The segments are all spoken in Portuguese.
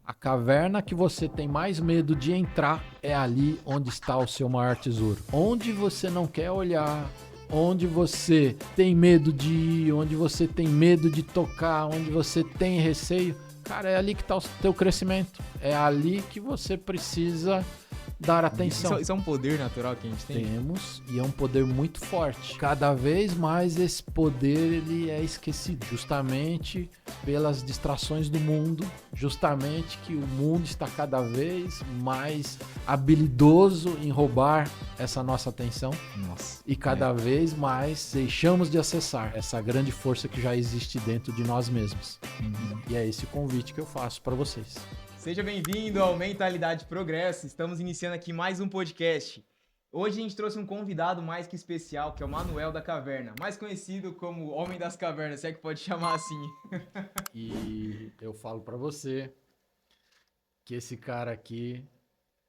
A caverna que você tem mais medo de entrar é ali onde está o seu maior tesouro. Onde você não quer olhar, onde você tem medo de ir, onde você tem medo de tocar, onde você tem receio, cara, é ali que está o teu crescimento. É ali que você precisa dar atenção. Isso é um poder natural que a gente tem? Temos, e é um poder muito forte. Cada vez mais esse poder ele é esquecido, justamente pelas distrações do mundo, justamente que o mundo está cada vez mais habilidoso em roubar essa nossa atenção. Nossa. E cada vez mais deixamos de acessar essa grande força que já existe dentro de nós mesmos. E é esse o convite que eu faço para vocês. Seja bem-vindo ao Mentalidade Progresso. Estamos iniciando aqui mais um podcast. Hoje a gente trouxe um convidado mais que especial, que é o Manuel da Caverna, mais conhecido como Homem das Cavernas, se é que pode chamar assim. E eu falo para você que esse cara aqui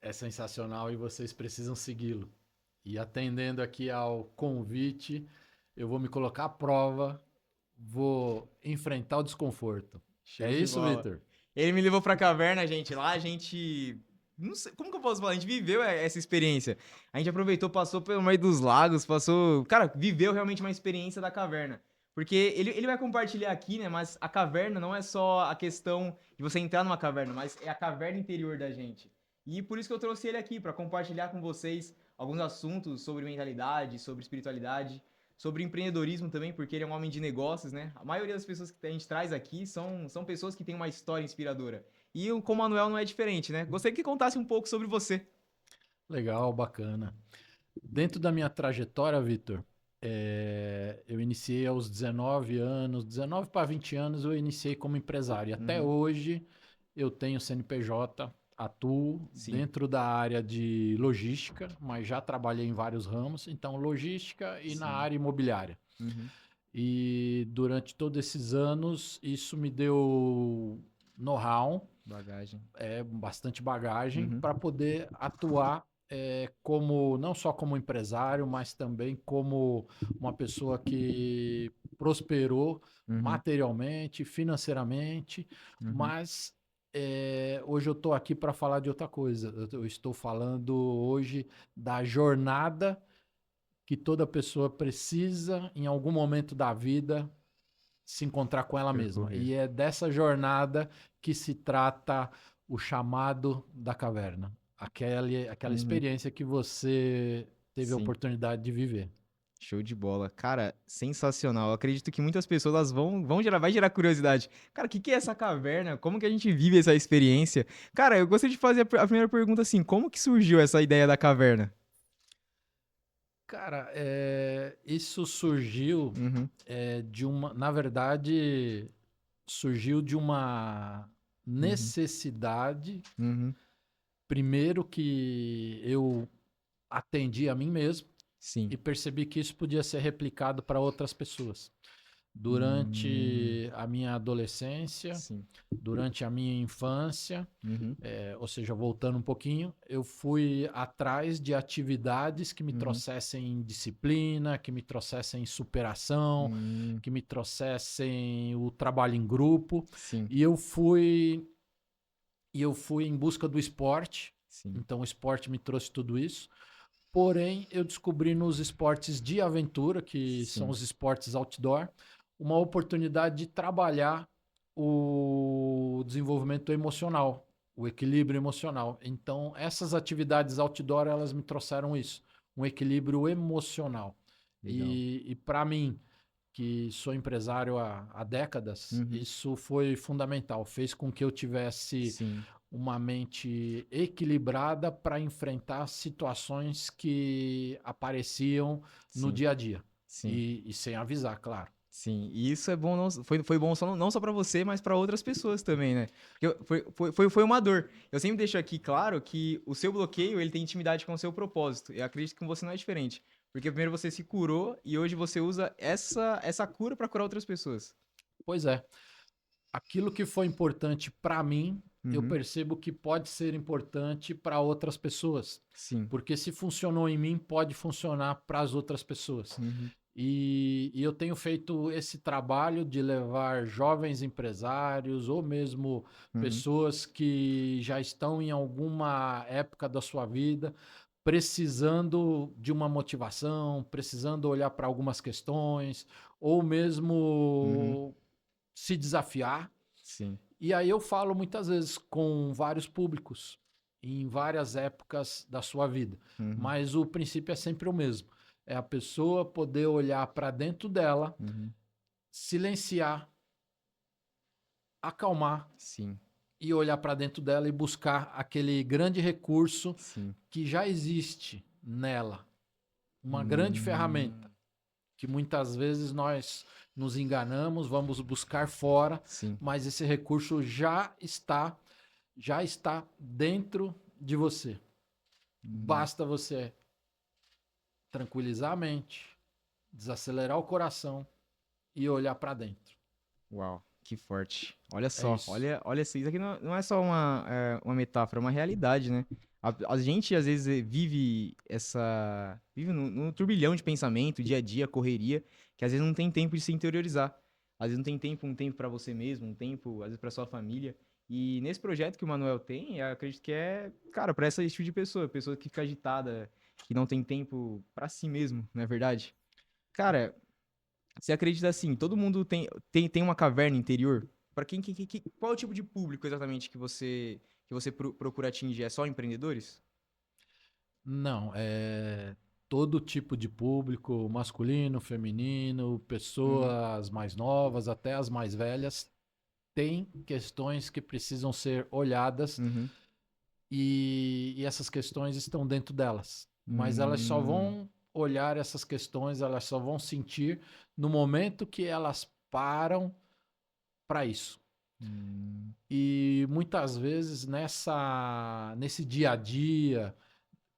é sensacional e vocês precisam segui-lo. E atendendo aqui ao convite, eu vou me colocar à prova, vou enfrentar o desconforto. Show É de isso, bola. Vitor? Ele me levou pra caverna, gente. Lá a gente... Não sei, como que eu posso falar? A gente viveu essa experiência. A gente aproveitou, passou pelo meio dos lagos, passou... Cara, viveu realmente uma experiência da caverna. Porque ele vai compartilhar aqui, né? Mas a caverna não é só a questão de você entrar numa caverna, mas é a caverna interior da gente. E por isso que eu trouxe ele aqui, pra compartilhar com vocês alguns assuntos sobre mentalidade, sobre espiritualidade, sobre empreendedorismo também, porque ele é um homem de negócios, né? A maioria das pessoas que a gente traz aqui são pessoas que têm uma história inspiradora. E com o Manuel não é diferente, né? Gostaria que contasse um pouco sobre você. Legal, bacana. Dentro da minha trajetória, Vitor, eu iniciei aos 19 anos, 19 para 20 anos eu iniciei como empresário. E até hoje eu tenho CNPJ, atuo dentro da área de logística, mas já trabalhei em vários ramos, então logística e na área imobiliária. E durante todos esses anos isso me deu know-how, Bagagem. bastante bagagem para poder atuar como não só como empresário, mas também como uma pessoa que prosperou materialmente, financeiramente, mas hoje eu estou aqui para falar de outra coisa. Eu estou falando hoje da jornada que toda pessoa precisa, em algum momento da vida, se encontrar com ela mesma. E é dessa jornada que se trata o chamado da caverna. Aquela experiência que você teve a oportunidade de viver. Show de bola. Cara, sensacional. Eu acredito que muitas pessoas elas vai gerar curiosidade. Cara, o que é essa caverna? Como que a gente vive essa experiência? Cara, eu gostaria de fazer a primeira pergunta assim, como que surgiu essa ideia da caverna? Cara, isso surgiu na verdade, surgiu de uma necessidade, primeiro que eu atendi a mim mesmo e percebi que isso podia ser replicado para outras pessoas. Durante a minha adolescência, durante a minha infância, ou seja, voltando um pouquinho, eu fui atrás de atividades que me trouxessem disciplina, que me trouxessem superação, que me trouxessem o trabalho em grupo. E eu fui em busca do esporte. Então o esporte me trouxe tudo isso. Porém, eu descobri nos esportes de aventura, que são os esportes outdoor, uma oportunidade de trabalhar o desenvolvimento emocional, o equilíbrio emocional. Então, essas atividades outdoor, elas me trouxeram isso, um equilíbrio emocional. E para mim, que sou empresário há décadas, isso foi fundamental. Fez com que eu tivesse uma mente equilibrada para enfrentar situações que apareciam no dia a dia. E sem avisar, claro. Sim, e isso é bom, foi bom não só para você, mas para outras pessoas também, né? Porque foi uma dor. Eu sempre deixo aqui claro que o seu bloqueio, ele tem intimidade com o seu propósito. Eu acredito que com você não é diferente. Porque primeiro você se curou e hoje você usa essa cura para curar outras pessoas. Pois é. Aquilo que foi importante para mim, eu percebo que pode ser importante para outras pessoas. Porque se funcionou em mim, pode funcionar para as outras pessoas. E eu tenho feito esse trabalho de levar jovens empresários ou mesmo pessoas que já estão em alguma época da sua vida precisando de uma motivação, precisando olhar para algumas questões ou mesmo se desafiar. Sim. E aí eu falo muitas vezes com vários públicos em várias épocas da sua vida, mas o princípio é sempre o mesmo. É a pessoa poder olhar para dentro dela, silenciar, acalmar Sim. e olhar para dentro dela e buscar aquele grande recurso que já existe nela. Uma grande ferramenta que muitas vezes nós nos enganamos, vamos buscar fora, mas esse recurso já está dentro de você. Basta você tranquilizar a mente, desacelerar o coração e olhar para dentro. Uau, que forte. Olha só, olha isso aqui não é só uma metáfora, é uma realidade, né? A gente às vezes vive no turbilhão de pensamento, dia a dia, correria, que às vezes não tem tempo de se interiorizar. Às vezes não tem tempo, um tempo para você mesmo, um tempo às vezes para sua família. E nesse projeto que o Manuel tem, eu acredito que é, cara, para esse tipo de pessoa que fica agitada, que não tem tempo para si mesmo, não é verdade? Cara, você acredita assim, todo mundo tem uma caverna interior? Para qual é o tipo de público exatamente que você procura atingir? É só empreendedores? Não, é todo tipo de público, masculino, feminino, pessoas mais novas, até as mais velhas, tem questões que precisam ser olhadas e essas questões estão dentro delas. Mas elas só vão olhar essas questões, elas só vão sentir no momento que elas param para isso. E muitas vezes nesse dia a dia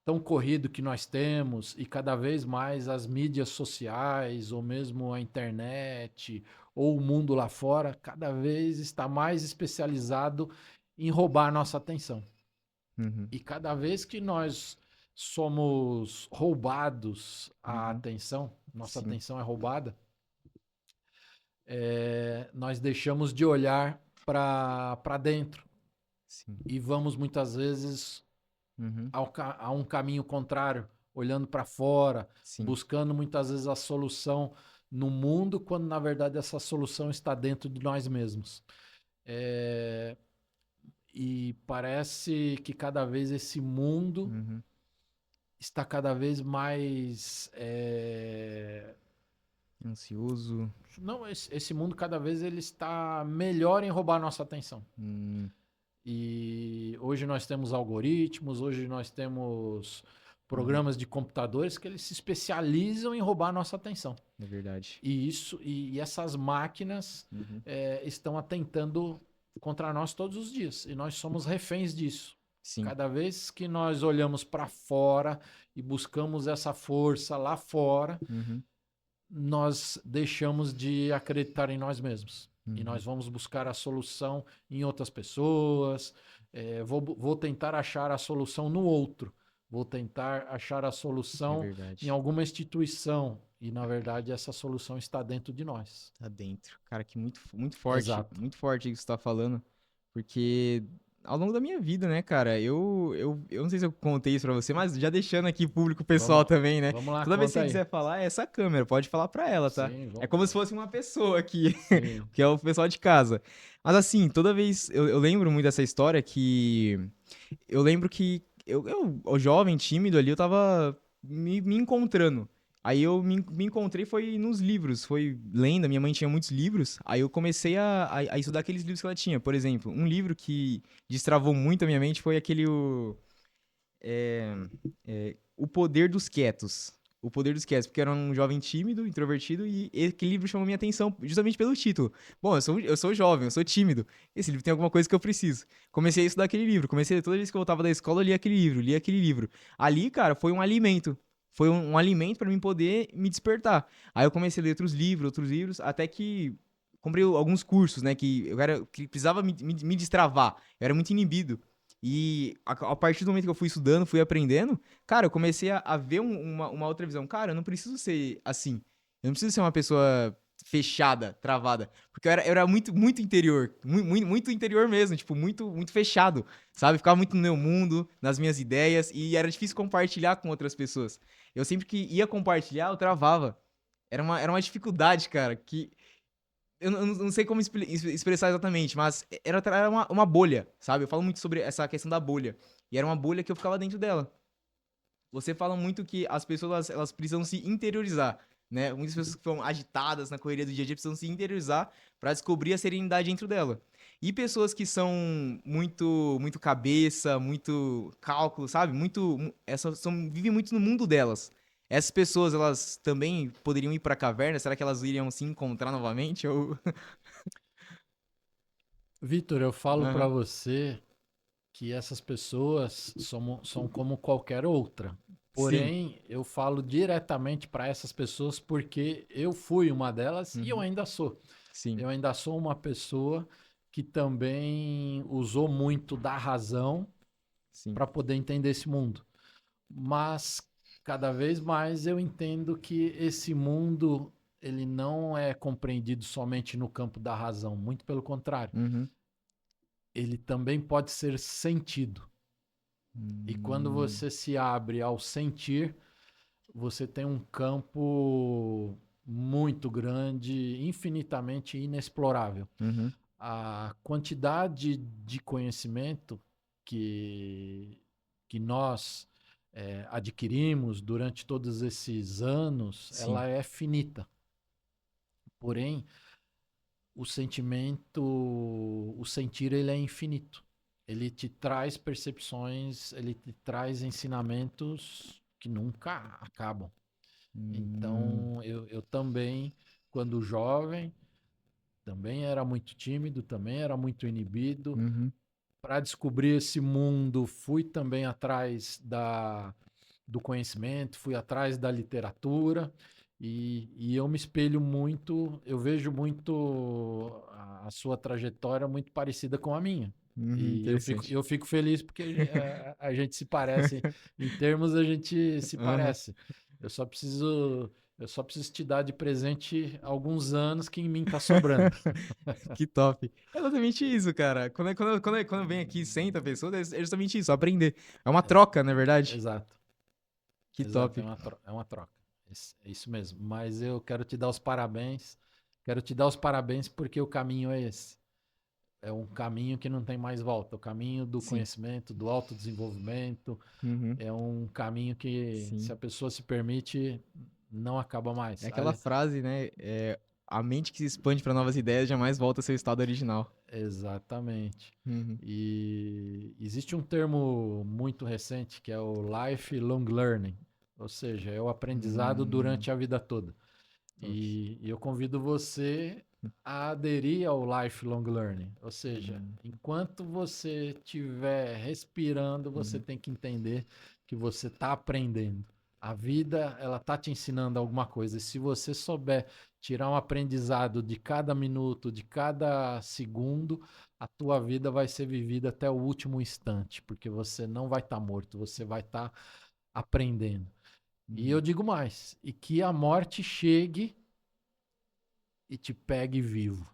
tão corrido que nós temos e cada vez mais as mídias sociais ou mesmo a internet ou o mundo lá fora cada vez está mais especializado em roubar a nossa atenção. E cada vez que nós somos roubados a atenção, nossa atenção é roubada, nós deixamos de olhar para dentro e vamos muitas vezes a um caminho contrário, olhando para fora, buscando muitas vezes a solução no mundo, quando na verdade essa solução está dentro de nós mesmos. E parece que cada vez esse mundo está cada vez mais ansioso. Não, esse mundo cada vez ele está melhor em roubar nossa atenção. E hoje nós temos algoritmos, hoje nós temos programas de computadores que eles se especializam em roubar nossa atenção. É verdade. E essas máquinas estão atentando contra nós todos os dias. E nós somos reféns disso. Cada vez que nós olhamos para fora e buscamos essa força lá fora, nós deixamos de acreditar em nós mesmos. E nós vamos buscar a solução em outras pessoas. Vou tentar achar a solução no outro. Vou tentar achar a solução em alguma instituição. E, na verdade, essa solução está dentro de nós. Está dentro. Cara, que muito, muito forte. Exato. Muito forte isso que você está falando. Porque ao longo da minha vida, né, cara, eu não sei se eu contei isso pra você, mas já deixando aqui público pessoal também, né? Vamos lá, toda vez que você aí. quiser falar, é essa câmera, pode falar pra ela, tá? Sim, é como se fosse uma pessoa aqui, que é o pessoal de casa. Mas assim, toda vez, eu lembro muito dessa história que... Eu lembro que o jovem, tímido ali, eu tava me encontrando. Aí eu me encontrei foi nos livros, foi lendo, minha mãe tinha muitos livros, aí eu comecei a estudar aqueles livros que ela tinha. Por exemplo, um livro que destravou muito a minha mente foi aquele O Poder dos Quietos. O Poder dos Quietos, porque eu era um jovem tímido, introvertido, e aquele livro chamou minha atenção justamente pelo título. Bom, eu sou jovem, eu sou tímido, esse livro tem alguma coisa que eu preciso. Comecei a estudar aquele livro, toda vez que eu voltava da escola, eu lia aquele livro. Ali, cara, foi um alimento. Foi um alimento para mim poder me despertar. Aí eu comecei a ler outros livros, até que comprei alguns cursos, né, que que precisava me destravar. Eu era muito inibido. E a partir do momento que eu fui estudando, fui aprendendo, cara, eu comecei a ver uma outra visão. Cara, eu não preciso ser assim. Eu não preciso ser uma pessoa fechada, travada. Porque eu era muito, muito interior. Muito, muito interior mesmo. Tipo, muito, muito fechado. Sabe? Ficava muito no meu mundo, nas minhas ideias. E era difícil compartilhar com outras pessoas. Eu sempre que ia compartilhar, eu travava. Era uma dificuldade, cara, que eu não sei como expressar exatamente, mas era uma bolha, sabe? Eu falo muito sobre essa questão da bolha. E era uma bolha que eu ficava dentro dela. Você fala muito que as pessoas elas precisam se interiorizar, né? Muitas pessoas que estão agitadas na correria do dia a dia precisam se interiorizar para descobrir a serenidade dentro dela. E pessoas que são muito cabeça, muito cálculo, sabe? Essas vivem muito no mundo delas. Essas pessoas, elas também poderiam ir para a caverna? Será que elas iriam se encontrar novamente ou Vitor, eu falo para Aham. você que essas pessoas são como qualquer outra. Sim. Porém, eu falo diretamente para essas pessoas porque eu fui uma delas e eu Uhum. ainda sou. Sim. Eu ainda sou uma pessoa que também usou muito da razão Sim. para poder entender esse mundo. Mas cada vez mais eu entendo que esse mundo ele não é compreendido somente no campo da razão, muito pelo contrário. Uhum. Ele também pode ser sentido. E quando Hum. você se abre ao sentir, você tem um campo muito grande, infinitamente inexplorável. Uhum. A quantidade de conhecimento que, que nós adquirimos durante todos esses anos, Sim. ela é finita. Porém, o sentimento, o sentir, ele é infinito. Ele te traz percepções, ele te traz ensinamentos que nunca acabam. Hum. Então, eu também, quando jovem, também era muito tímido, também era muito inibido. Uhum. Para descobrir esse mundo, fui também atrás do conhecimento, fui atrás da literatura e eu me espelho muito, eu vejo muito a sua trajetória muito parecida com a minha. Uhum. E Interessante. eu fico feliz porque a gente se parece, em termos a gente se Aham. parece. Eu só preciso, eu só preciso te dar de presente alguns anos que em mim tá sobrando. Que top. É exatamente isso, cara. Quando vem aqui e senta a pessoa, é justamente isso, aprender. É uma É, troca, na verdade. exato. Que top. Exato, é uma troca. É isso mesmo. Mas eu quero te dar os parabéns. Quero te dar os parabéns porque o caminho é esse. É um caminho que não tem mais volta. O caminho do Sim. conhecimento, do autodesenvolvimento. Uhum. É um caminho que, se Sim. a pessoa se permite, não acaba É mais. aquela frase, né? A mente que se expande para novas ideias jamais volta ao seu estado original. Exatamente. Uhum. E existe um termo muito recente que é o lifelong learning, ou seja, é o aprendizado Hum. durante a vida toda. Top. E eu convido você a aderir ao lifelong learning, ou seja, Hum. enquanto você estiver respirando, você Uhum. tem que entender que você está aprendendo. A vida, ela tá te ensinando alguma coisa. E se você souber tirar um aprendizado de cada minuto, de cada segundo, a tua vida vai ser vivida até o último instante, porque você não vai estar morto, você vai estar aprendendo. E eu Uhum. digo mais, e que a morte chegue e te pegue vivo.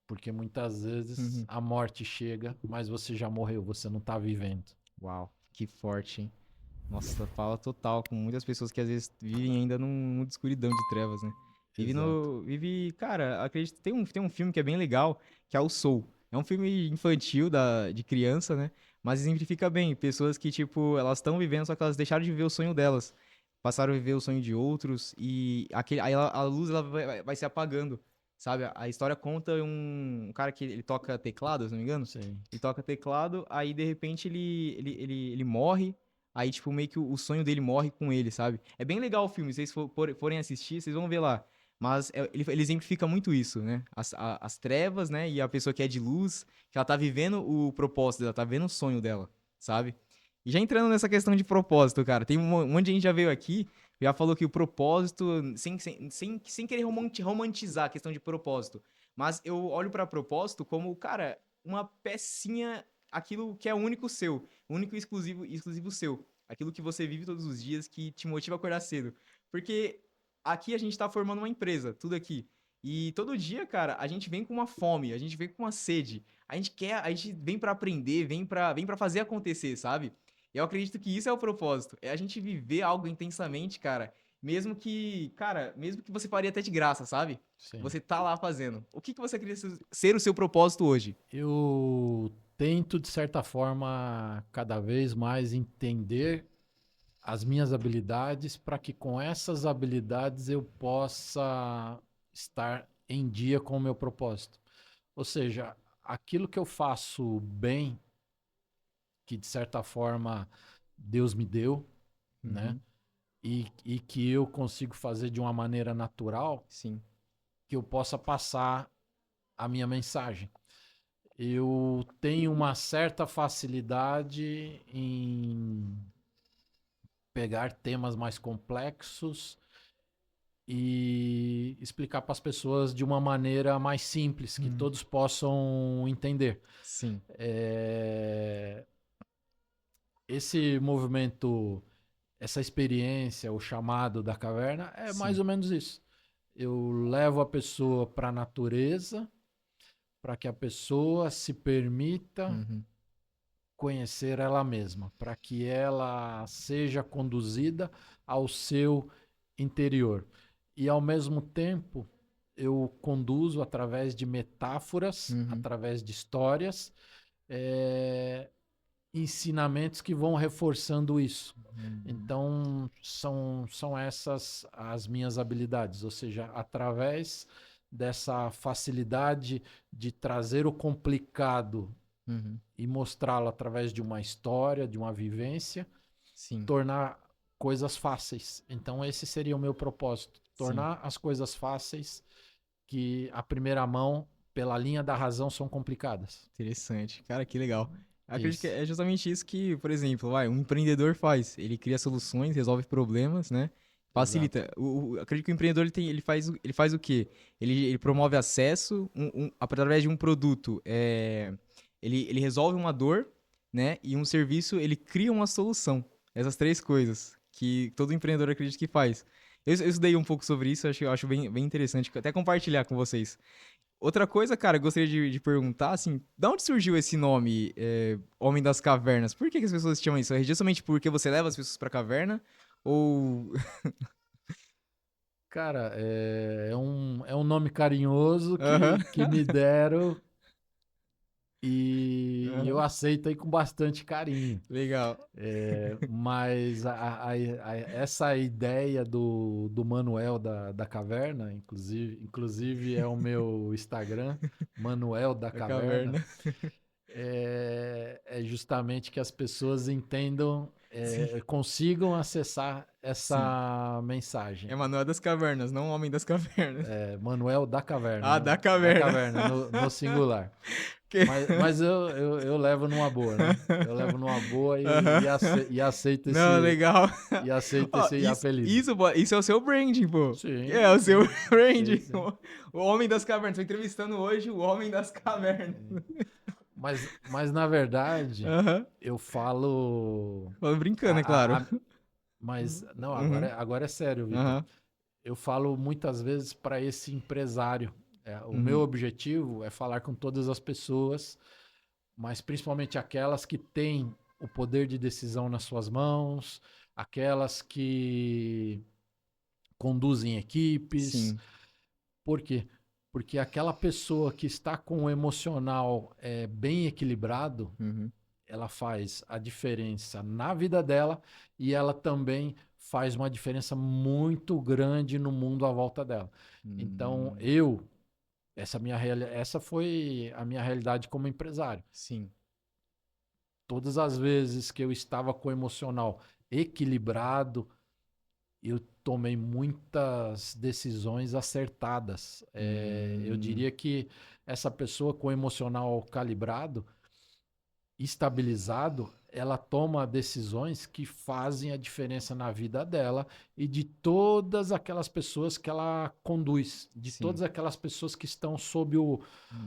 Porque muitas vezes Uhum. a morte chega, mas você já morreu, você não tá vivendo. Uau, que forte, hein? Nossa, fala total com muitas pessoas que às vezes vivem ainda num mundo de escuridão de trevas, né? Exato. Cara, acredito, tem um filme que é bem legal, que é o Soul. É um filme infantil de criança, né? Mas exemplifica bem, pessoas que, tipo, elas estão vivendo, só que elas deixaram de viver o sonho delas. Passaram a viver o sonho de outros e a luz ela vai se apagando, sabe? A história conta um cara que ele toca teclado, se não me engano. Sim. Ele toca teclado, aí de repente ele morre. Aí, tipo, meio que o sonho dele morre com ele, sabe? É bem legal o filme. Se vocês forem assistir, vocês vão ver lá. Mas ele exemplifica muito isso, né? As trevas, né? E a pessoa que é de luz, que ela tá vivendo o propósito dela, tá vivendo o sonho dela, sabe? E já entrando nessa questão de propósito, cara, tem um monte de gente já veio aqui, já falou que o propósito, sem querer romantizar a questão de propósito, mas eu olho pra propósito como, cara, uma pecinha, aquilo que é único seu, único e exclusivo seu. Aquilo que você vive todos os dias, que te motiva a acordar cedo. Porque aqui a gente tá formando uma empresa, tudo aqui. E todo dia, cara, a gente vem com uma fome, a gente vem com uma sede. A gente vem pra aprender, vem pra fazer acontecer, sabe? Eu acredito que isso é o propósito. É a gente viver algo intensamente, cara. Mesmo que você faria até de graça, sabe? Sim. Você tá lá fazendo. O que você queria ser o seu propósito hoje? Eu tento, de certa forma, cada vez mais entender as minhas habilidades para que com essas habilidades eu possa estar em dia com o meu propósito. Ou seja, aquilo que eu faço bem, que de certa forma Deus me deu, né? Uhum. E que eu consigo fazer de uma maneira natural, Sim. que eu possa passar a minha mensagem. Eu tenho uma certa facilidade em pegar temas mais complexos e explicar para as pessoas de uma maneira mais simples, que todos possam entender. Sim. Esse movimento, essa experiência, o chamado da caverna, é mais ou menos isso. Eu levo a pessoa para a natureza, para que a pessoa se permita conhecer ela mesma, para que ela seja conduzida ao seu interior. E ao mesmo tempo, eu conduzo através de metáforas, através de histórias, ensinamentos que vão reforçando isso. Então, são essas as minhas habilidades, ou seja, através dessa facilidade de trazer o complicado e mostrá-lo através de uma história, de uma vivência, Sim. tornar coisas fáceis. Então, esse seria o meu propósito, tornar as coisas fáceis que, à primeira mão, pela linha da razão, são complicadas. Interessante. Cara, que legal. Acredito que Isso. é justamente isso que, por exemplo, um empreendedor faz. Ele cria soluções, resolve problemas, né? Facilita. Acredito que o empreendedor ele faz o quê? Ele promove acesso através de um produto. Ele resolve uma dor, né? E um serviço, ele cria uma solução. Essas três coisas que todo empreendedor acredita que faz. Eu estudei um pouco sobre isso, eu acho bem interessante até compartilhar com vocês. Outra coisa, cara, eu gostaria de perguntar, assim, da onde surgiu esse nome, Homem das Cavernas? Por que as pessoas chamam isso? É justamente porque você leva as pessoas pra caverna? Ou... Cara, é um nome carinhoso Aham. que me deram e eu Aham. aceito aí com bastante carinho. Legal. Mas essa ideia do Manuel da Caverna, inclusive é o meu Instagram, Manuel da A Caverna, caverna. é justamente que as pessoas entendam, Sim. consigam acessar Sim. essa mensagem. É Manuel das Cavernas, não Homem das Cavernas. Manuel da Caverna, Ah, da da caverna. Caverna, no singular. Que- Mas eu levo numa boa, né? Eu levo numa boa Aham. e aceito Não, legal. Ó, esse apelido. Isso é o seu branding, pô. Sim, É o seu sim. branding. Sim. O Homem das Cavernas. Tô entrevistando hoje o Homem das Cavernas. Mas na verdade, Aham. eu falo. Falando brincando, é a- claro. a- a- mas, não, Uhum. agora é sério, Vitor. Aham. Eu falo muitas vezes para esse empresário. O meu Uhum. objetivo é falar com todas as pessoas, mas principalmente aquelas que têm o poder de decisão nas suas mãos, aquelas que conduzem equipes. Sim. Por quê? Porque aquela pessoa que está com o emocional bem equilibrado, Uhum. ela faz a diferença na vida dela e ela também faz uma diferença muito grande no mundo à volta dela. Então, essa foi a minha realidade como empresário. Sim. Todas as vezes que eu estava com o emocional equilibrado, eu tomei muitas decisões acertadas. Eu diria que essa pessoa com o emocional calibrado, estabilizado, ela toma decisões que fazem a diferença na vida dela e de todas aquelas pessoas que ela conduz, de Sim. todas aquelas pessoas que estão sob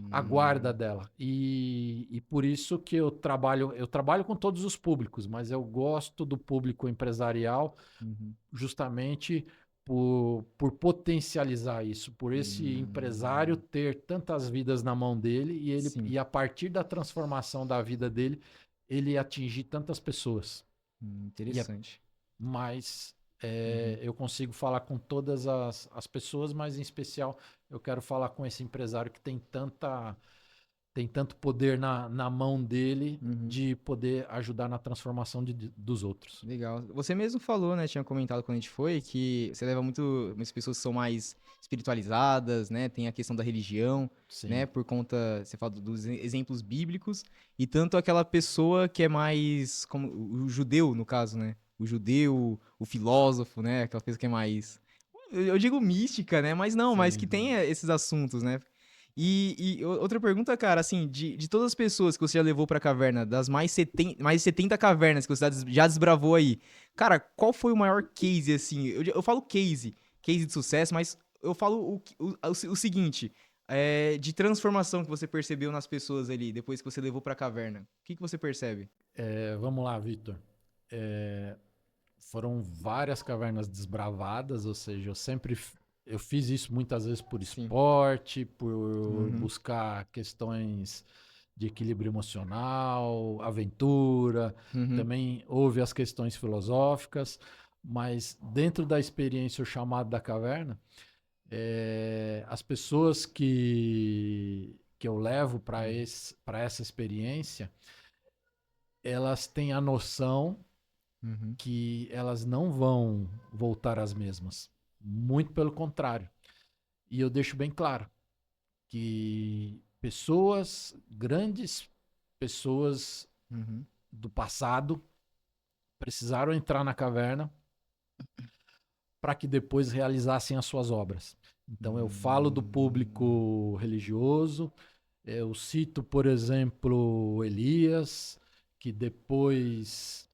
a guarda dela. E por isso que eu trabalho com todos os públicos, mas eu gosto do público empresarial Uhum. justamente por potencializar isso, por esse empresário ter tantas vidas na mão dele e a partir da transformação da vida dele, ele atingir tantas pessoas. Interessante. Mas eu consigo falar com todas as pessoas, mas em especial eu quero falar com esse empresário que tem tanto poder na mão dele de poder ajudar na transformação dos outros. Legal. Você mesmo falou, né? Tinha comentado quando a gente foi, que você leva muitas pessoas que são mais espiritualizadas, né? Tem a questão da religião, Sim. né? Por conta, você fala dos exemplos bíblicos, e tanto aquela pessoa que é mais, como o judeu, no caso, né? O judeu, o filósofo, né? Aquela pessoa que é mais, eu digo mística, né? Mas não, mas que tem esses assuntos, né? E outra pergunta, cara, assim, de todas as pessoas que você já levou pra caverna, das mais de 70 cavernas que você já desbravou aí, cara, qual foi o maior case, assim? Eu falo case de sucesso, mas eu falo o seguinte, de transformação que você percebeu nas pessoas ali, depois que você levou pra caverna. O que você percebe? Vamos lá, Victor. Foram várias cavernas desbravadas, ou seja, eu fiz isso muitas vezes por esporte, por buscar questões de equilíbrio emocional, aventura, também houve as questões filosóficas, mas dentro da experiência, o chamado da caverna, as pessoas que eu levo para essa experiência, elas têm a noção que elas não vão voltar as mesmas. Muito pelo contrário. E eu deixo bem claro que grandes pessoas do passado precisaram entrar na caverna para que depois realizassem as suas obras. Então eu falo do público religioso, eu cito, por exemplo, Elias, que depois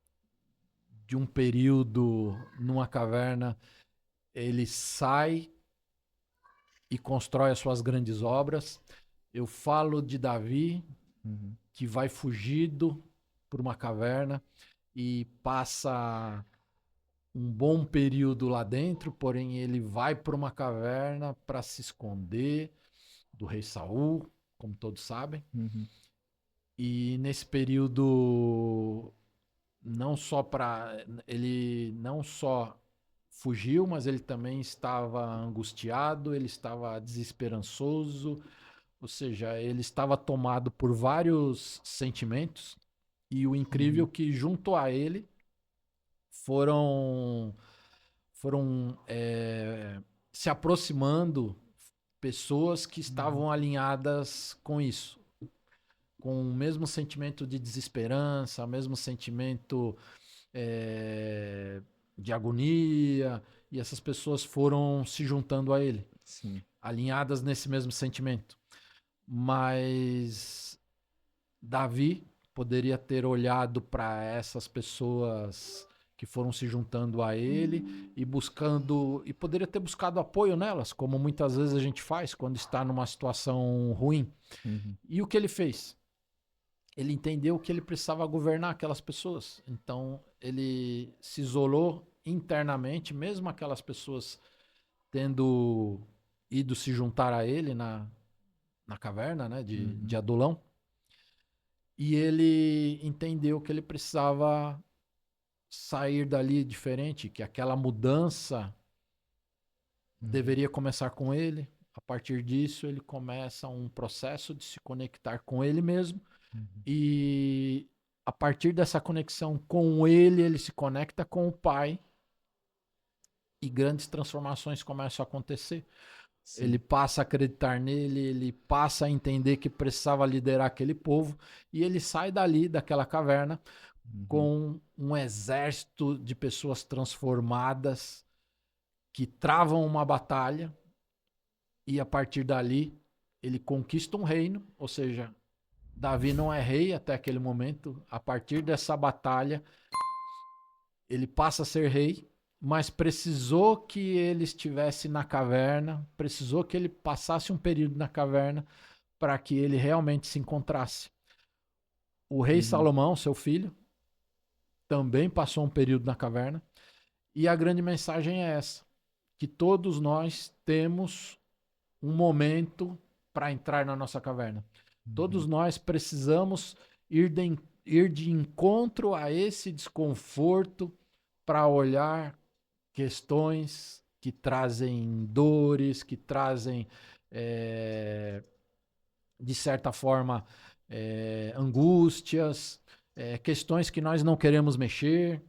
de um período numa caverna, ele sai e constrói as suas grandes obras. Eu falo de Davi, que vai fugido por uma caverna e passa um bom período lá dentro, porém ele vai para uma caverna para se esconder do rei Saul, como todos sabem. E nesse período ele não só fugiu, mas ele também estava angustiado, ele estava desesperançoso, ou seja, ele estava tomado por vários sentimentos, e o incrível é que junto a ele foram se aproximando pessoas que estavam alinhadas com isso, com o mesmo sentimento de desesperança, o mesmo sentimento de agonia, e essas pessoas foram se juntando a ele, alinhadas nesse mesmo sentimento. Mas Davi poderia ter olhado para essas pessoas que foram se juntando a ele e poderia ter buscado apoio nelas, como muitas vezes a gente faz quando está numa situação ruim. E o que ele fez? Ele entendeu que ele precisava governar aquelas pessoas. Então, ele se isolou internamente, mesmo aquelas pessoas tendo ido se juntar a ele na caverna, né, de Adulão. E ele entendeu que ele precisava sair dali diferente, que aquela mudança deveria começar com ele. A partir disso, ele começa um processo de se conectar com ele mesmo. E a partir dessa conexão com ele se conecta com o Pai e grandes transformações começam a acontecer. Ele passa a acreditar nele, ele passa a entender que precisava liderar aquele povo e ele sai dali, daquela caverna, com um exército de pessoas transformadas que travam uma batalha e a partir dali ele conquista um reino, ou seja, Davi não é rei até aquele momento. A partir dessa batalha, ele passa a ser rei, mas precisou que ele estivesse na caverna, precisou que ele passasse um período na caverna para que ele realmente se encontrasse. O rei Salomão, seu filho, também passou um período na caverna. E a grande mensagem é essa, que todos nós temos um momento para entrar na nossa caverna. Todos nós precisamos ir de encontro a esse desconforto para olhar questões que trazem dores, que trazem, de certa forma, angústias, questões que nós não queremos mexer.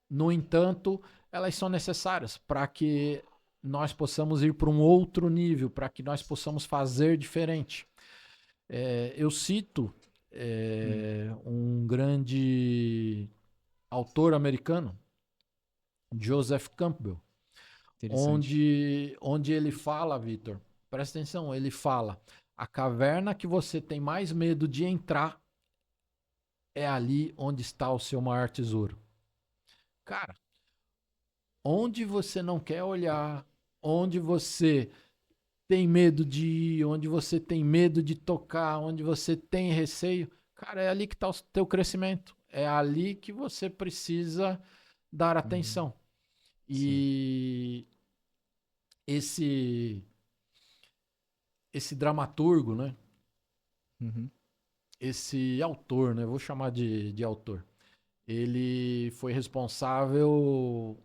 No entanto, elas são necessárias para que nós possamos ir para um outro nível, para que nós possamos fazer diferente. Eu cito um grande autor americano, Joseph Campbell, onde ele fala, Vitor, presta atenção, ele fala: a caverna que você tem mais medo de entrar é ali onde está o seu maior tesouro. Cara, onde você não quer olhar, onde você tem medo de ir, onde você tem medo de tocar, onde você tem receio, cara, é ali que está o teu crescimento. É ali que você precisa dar atenção. E esse dramaturgo, né? Esse autor, né? Vou chamar de autor. Ele foi responsável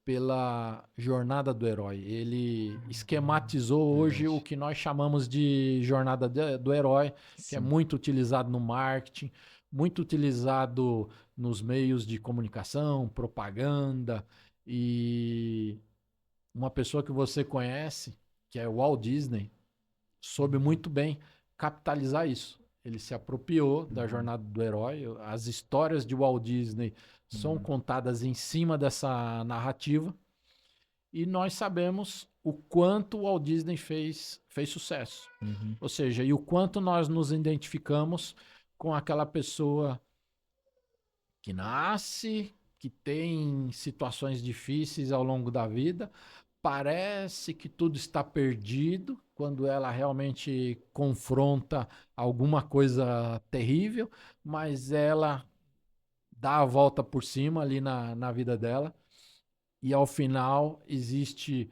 pela jornada do herói. Ele esquematizou hoje o que nós chamamos de jornada do herói, que é muito utilizado no marketing, muito utilizado nos meios de comunicação, propaganda. E uma pessoa que você conhece, que é o Walt Disney, soube muito bem capitalizar isso. Ele se apropriou da jornada do herói. As histórias de Walt Disney são contadas em cima dessa narrativa. E nós sabemos o quanto o Walt Disney fez sucesso. Ou seja, e o quanto nós nos identificamos com aquela pessoa que nasce, que tem situações difíceis ao longo da vida, parece que tudo está perdido quando ela realmente confronta alguma coisa terrível, mas ela dá a volta por cima ali na vida dela e ao final existe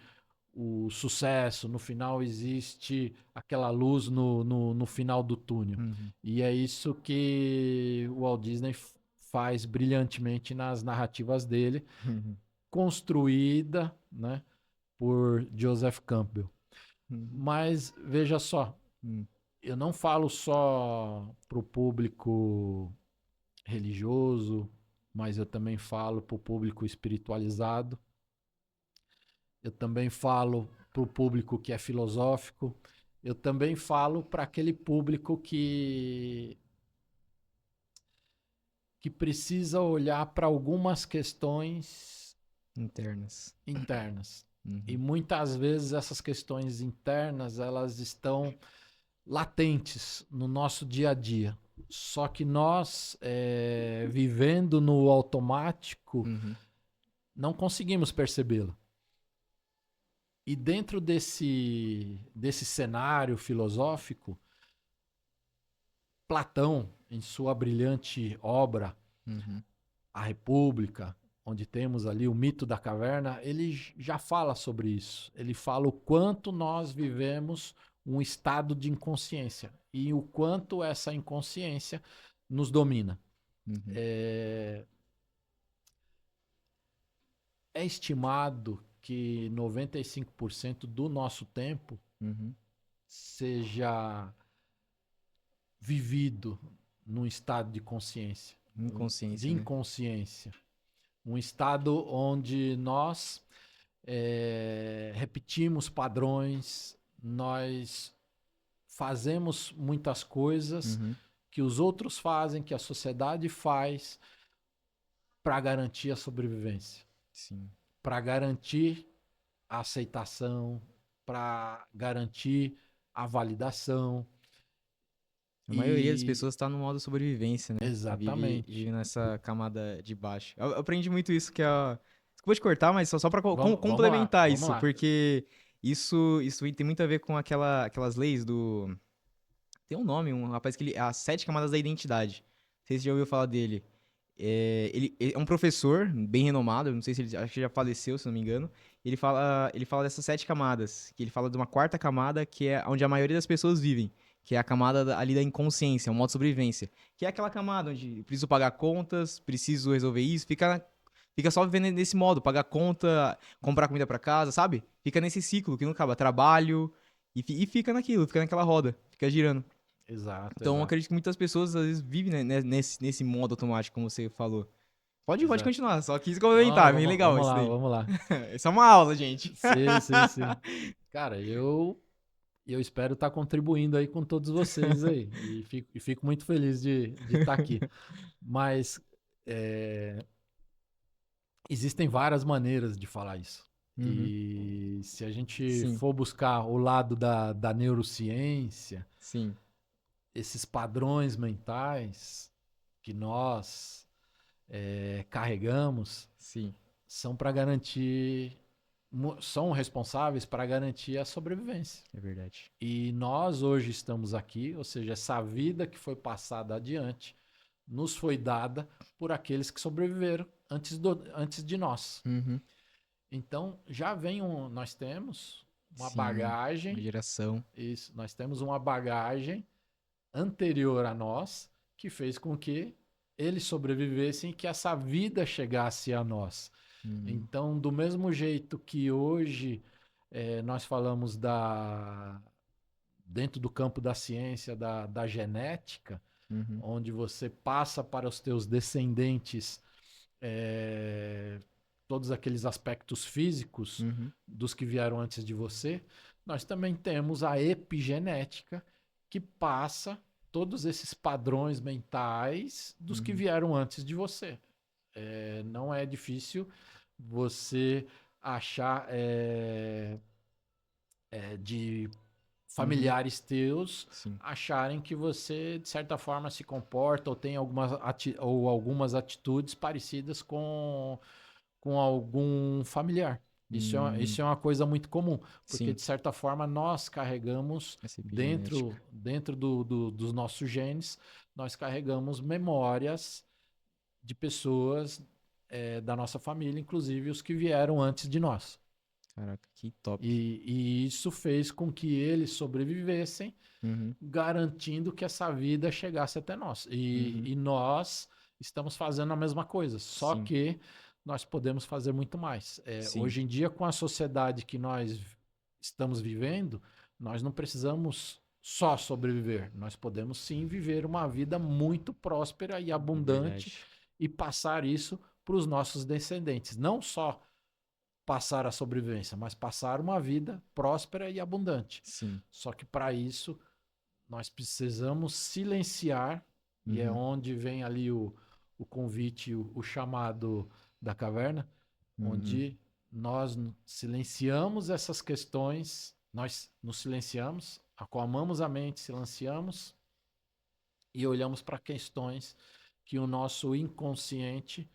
o sucesso, no final existe aquela luz no final do túnel. E é isso que o Walt Disney faz brilhantemente nas narrativas dele, construída, né, por Joseph Campbell. Mas veja só, eu não falo só para o público religioso, mas eu também falo para o público espiritualizado. Eu também falo para o público que é filosófico. Eu também falo para aquele público que precisa olhar para algumas questões internas. E muitas vezes essas questões internas, elas estão latentes no nosso dia a dia. Só que nós, vivendo no automático, não conseguimos percebê-lo. E dentro desse cenário filosófico, Platão, em sua brilhante obra, A República, onde temos ali o mito da caverna, ele já fala sobre isso. Ele fala o quanto nós vivemos um estado de inconsciência e o quanto essa inconsciência nos domina. É estimado que 95% do nosso tempo seja vivido num estado de consciência. De inconsciência. Um estado onde nós repetimos padrões, nós fazemos muitas coisas que os outros fazem, que a sociedade faz, para garantir a sobrevivência. Para garantir a aceitação, para garantir a validação. A maioria das pessoas está no modo sobrevivência, né? Exatamente. Vive nessa camada de baixo. Eu aprendi muito isso, que é... Desculpa te cortar, mas só para complementar isso, porque isso tem muito a ver com aquelas leis do... Tem um nome, um rapaz que as 7 camadas da identidade. Não sei se você já ouviu falar dele. ele é um professor bem renomado, não sei se ele acho que já faleceu, se não me engano. Ele fala dessas 7 camadas, que ele fala de uma quarta camada, que é onde a maioria das pessoas vivem, que é a camada ali da inconsciência, o modo de sobrevivência. Que é aquela camada onde preciso pagar contas, preciso resolver isso, fica só vivendo nesse modo, pagar conta, comprar comida pra casa, sabe? Fica nesse ciclo que não acaba, trabalho, e fica naquilo, fica naquela roda, fica girando. Exato, Então, eu exato. acredito que muitas pessoas, às vezes, vivem, né, nesse modo automático, como você falou. Pode Exato. continuar, só quis Não, complementar, bem legal vamos isso lá, daí. vamos lá. Essa é uma aula, gente. Sim, sim, sim. Cara, eu espero estar contribuindo aí com todos vocês aí. E fico muito feliz de estar aqui. Mas existem várias maneiras de falar isso. Uhum. E se a gente Sim, for buscar o lado da neurociência, sim. esses padrões mentais que nós carregamos Sim, são para garantir, são responsáveis para garantir a sobrevivência. é verdade. E nós hoje estamos aqui, ou seja, essa vida que foi passada adiante nos foi dada por aqueles que sobreviveram antes de nós. Uhum. Então, nós temos uma Sim, uma bagagem, geração. isso, nós temos uma bagagem anterior a nós que fez com que eles sobrevivessem e que essa vida chegasse a nós. Uhum. Então, do mesmo jeito que hoje nós falamos dentro do campo da ciência, da genética, Uhum. onde você passa para os teus descendentes é, todos aqueles aspectos físicos Uhum. dos que vieram antes de você, nós também temos a epigenética, que passa todos esses padrões mentais dos que Uhum. vieram antes de você. Não é difícil você achar de Uhum. familiares teus Sim. acharem que você, de certa forma, se comporta ou tem algumas atitudes parecidas com algum familiar. Hum. Isso é uma coisa muito comum, porque Sim, de certa forma nós carregamos essa epigenética. dentro dos nossos genes, nós carregamos memórias de pessoas da nossa família, inclusive os que vieram antes de nós. Caraca, que top. E isso fez com que eles sobrevivessem, Uhum. garantindo que essa vida chegasse até nós. Uhum. E nós estamos fazendo a mesma coisa, só Sim, que nós podemos fazer muito mais. sim. Hoje em dia, com a sociedade que nós estamos vivendo, nós não precisamos só sobreviver. Nós podemos sim viver uma vida muito próspera e É abundante verdade. e passar isso para os nossos descendentes. Não só passar a sobrevivência, mas passar uma vida próspera e abundante. Sim. Só que para isso nós precisamos silenciar, e é Uhum. onde vem ali o convite, o chamado da caverna, Uhum. onde nós silenciamos essas questões, nós nos silenciamos, acalmamos a mente, silenciamos e olhamos para questões que o nosso inconsciente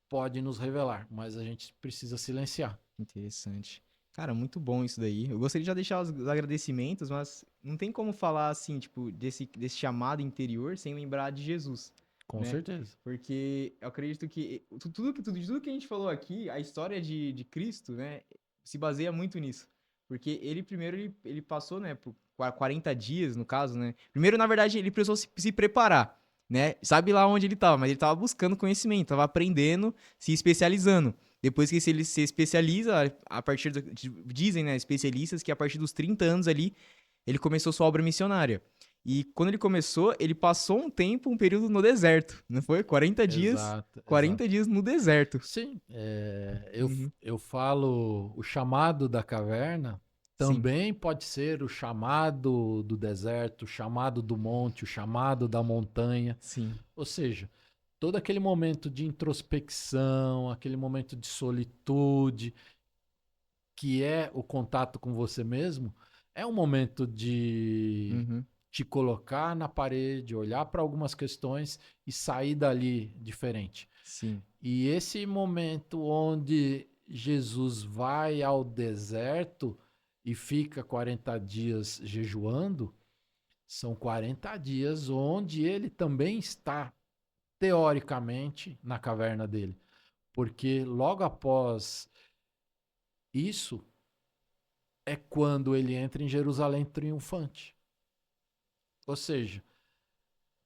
pode nos revelar, mas a gente precisa silenciar. Interessante. Cara, muito bom isso daí. Eu gostaria de já deixar os agradecimentos, mas não tem como falar assim, tipo, desse chamado interior sem lembrar de Jesus, Com né? certeza. Porque eu acredito que tudo que a gente falou aqui, a história de Cristo, né, se baseia muito nisso. Porque ele primeiro ele passou, né, por 40 dias, no caso, né? Primeiro, na verdade, ele precisou se preparar, né? Sabe lá onde ele estava, mas ele estava buscando conhecimento, estava aprendendo, se especializando. Depois que ele se especializa, a partir dizem, né, especialistas que a partir dos 30 anos ali, ele começou sua obra missionária. E quando ele começou, ele passou um período no deserto, não foi? 40 dias, Exato, 40 exato. dias no deserto. Sim, Uhum. eu falo o chamado da caverna Sim, também pode ser o chamado do deserto, o chamado do monte, o chamado da montanha. sim. Ou seja, todo aquele momento de introspecção, aquele momento de solitude, que é o contato com você mesmo, é um momento de Uhum. te colocar na parede, olhar para algumas questões e sair dali diferente. Sim. E esse momento onde Jesus vai ao deserto e fica 40 dias jejuando, são 40 dias onde ele também está teoricamente, na caverna dele. Porque logo após isso é quando ele entra em Jerusalém triunfante. Ou seja,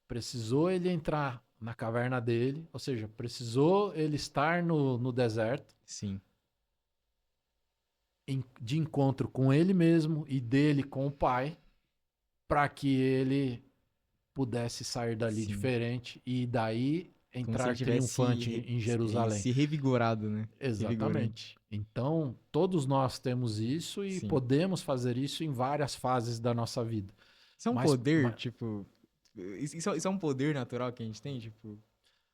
precisou ele entrar na caverna dele, ou seja, precisou ele estar no deserto. Sim. De encontro com ele mesmo e dele com o pai, para que ele pudesse sair dali diferente e daí entrar triunfante em Jerusalém. Se revigorado, né? Exatamente. Então, todos nós temos isso e podemos fazer isso em várias fases da nossa vida. Isso é um poder, tipo... Isso é um poder natural que a gente tem, tipo...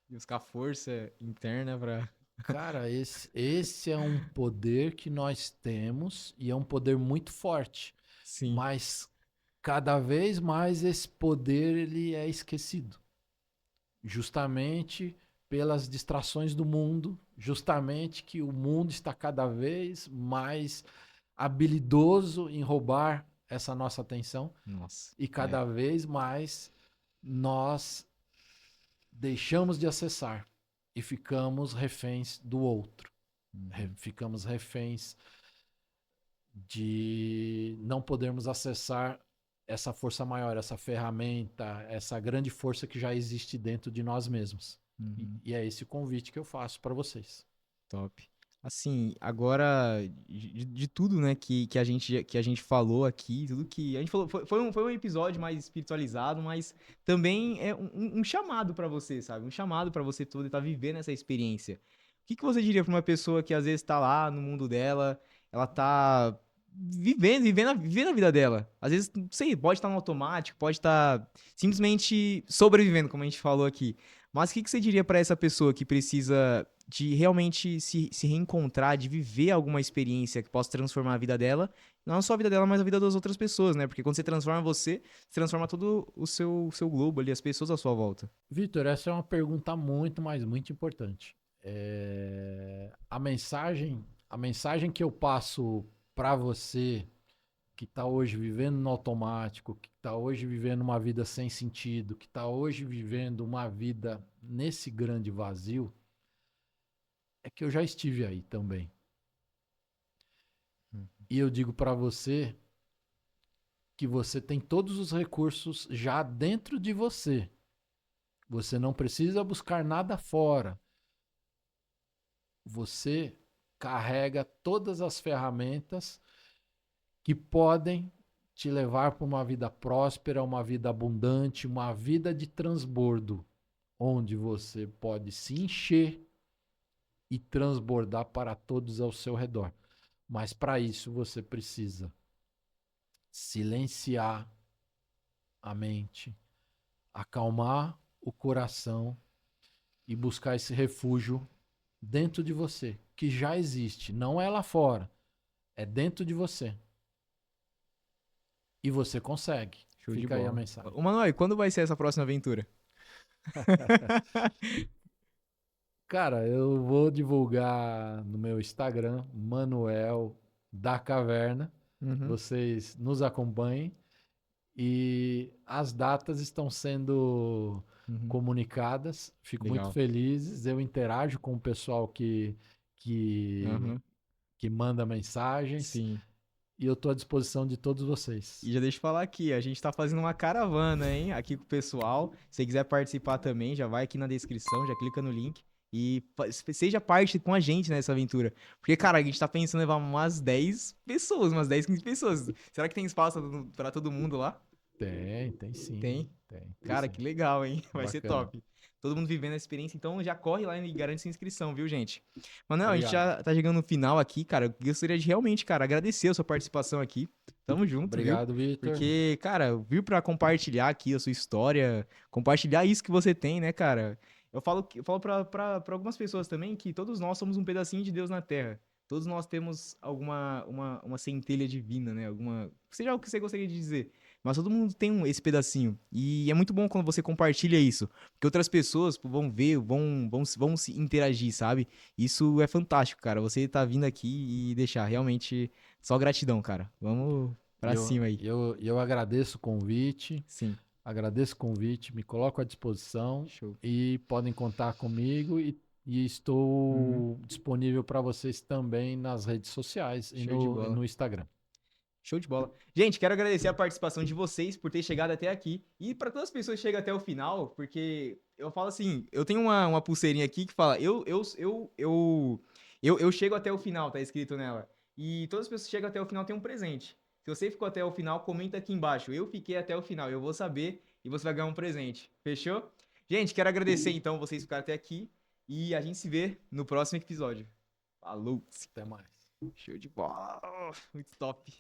Buscar força interna pra... Cara, esse é um poder que nós temos e é um poder muito forte. Sim. Mas cada vez mais esse poder ele é esquecido. Justamente pelas distrações do mundo, justamente que o mundo está cada vez mais habilidoso em roubar essa nossa atenção. Nossa. E cada vez mais nós deixamos de acessar e ficamos reféns do outro. Ficamos reféns de não podermos acessar essa força maior, essa ferramenta, essa grande força que já existe dentro de nós mesmos. E é esse o convite que eu faço para vocês. Top. Assim, agora, de tudo, né, que a gente falou aqui, tudo que a gente falou, foi um episódio mais espiritualizado, mas também é um chamado pra você, sabe? Um chamado pra você poder estar vivendo essa experiência. O que você diria pra uma pessoa que às vezes tá lá no mundo dela, ela tá vivendo a vida dela? Às vezes, não sei, pode estar no automático, pode estar simplesmente sobrevivendo, como a gente falou aqui. Mas o que você diria pra essa pessoa que precisa de realmente se reencontrar, de viver alguma experiência que possa transformar a vida dela, não só a vida dela, mas a vida das outras pessoas, né? Porque quando você transforma você transforma todo o seu globo ali, as pessoas à sua volta. Vitor, essa é uma pergunta muito, mas muito importante. A mensagem que eu passo para você que está hoje vivendo no automático, que está hoje vivendo uma vida sem sentido, que está hoje vivendo uma vida nesse grande vazio, é que eu já estive aí também. E eu digo para você que você tem todos os recursos já dentro de você. Você não precisa buscar nada fora. Você carrega todas as ferramentas que podem te levar para uma vida próspera, uma vida abundante, uma vida de transbordo, onde você pode se encher e transbordar para todos ao seu redor. Mas para isso você precisa silenciar a mente, acalmar o coração e buscar esse refúgio dentro de você, que já existe, não é lá fora, é dentro de você. E você consegue. Show Fica aí a mensagem. Ô, Manoel, quando vai ser essa próxima aventura? Cara, eu vou divulgar no meu Instagram, Manuel da Caverna. Vocês nos acompanhem. E as datas estão sendo comunicadas. Fico muito feliz. Eu interajo com o pessoal que manda mensagens. Sim. E eu estou à disposição de todos vocês. E já deixa eu falar aqui, a gente tá fazendo uma caravana, hein? Aqui com o pessoal. Se você quiser participar também, já vai aqui na descrição, já clica no link. E seja parte com a gente nessa aventura. Porque, cara, a gente tá pensando em levar umas 10 pessoas, umas 10, 15 pessoas. Será que tem espaço pra todo mundo lá? Tem sim. Tem? Cara, que legal, hein? Vai ser top. Todo mundo vivendo a experiência, então já corre lá e garante sua inscrição, viu, gente? Manuel, a gente já tá chegando no final aqui, cara. Eu gostaria de realmente, cara, agradecer a sua participação aqui. Tamo junto, Obrigado, viu? Vitor. Porque, cara, viu pra compartilhar aqui a sua história, compartilhar isso que você tem, né, cara? Eu falo pra algumas pessoas também que todos nós somos um pedacinho de Deus na Terra. Todos nós temos uma centelha divina, né? Seja o que você gostaria de dizer. Mas todo mundo tem esse pedacinho. E é muito bom quando você compartilha isso. Porque outras pessoas vão ver, vão se interagir, sabe? Isso é fantástico, cara. Você tá vindo aqui e deixar. Realmente, só gratidão, cara. Vamos pra cima aí. Eu agradeço o convite. Sim. Agradeço o convite, me coloco à disposição. Show. E podem contar comigo e estou disponível para vocês também nas redes sociais e no Instagram. Show de bola. Gente, quero agradecer a participação de vocês por ter chegado até aqui. E para todas as pessoas que chegam até o final, porque eu falo assim, eu tenho uma pulseirinha aqui que fala, eu chego até o final, tá escrito nela. E todas as pessoas que chegam até o final têm um presente. Se você ficou até o final, comenta aqui embaixo. Eu fiquei até o final, eu vou saber e você vai ganhar um presente. Fechou? Gente, quero agradecer então vocês ficarem até aqui e a gente se vê no próximo episódio. Falou! Até mais. Show de bola! Muito top!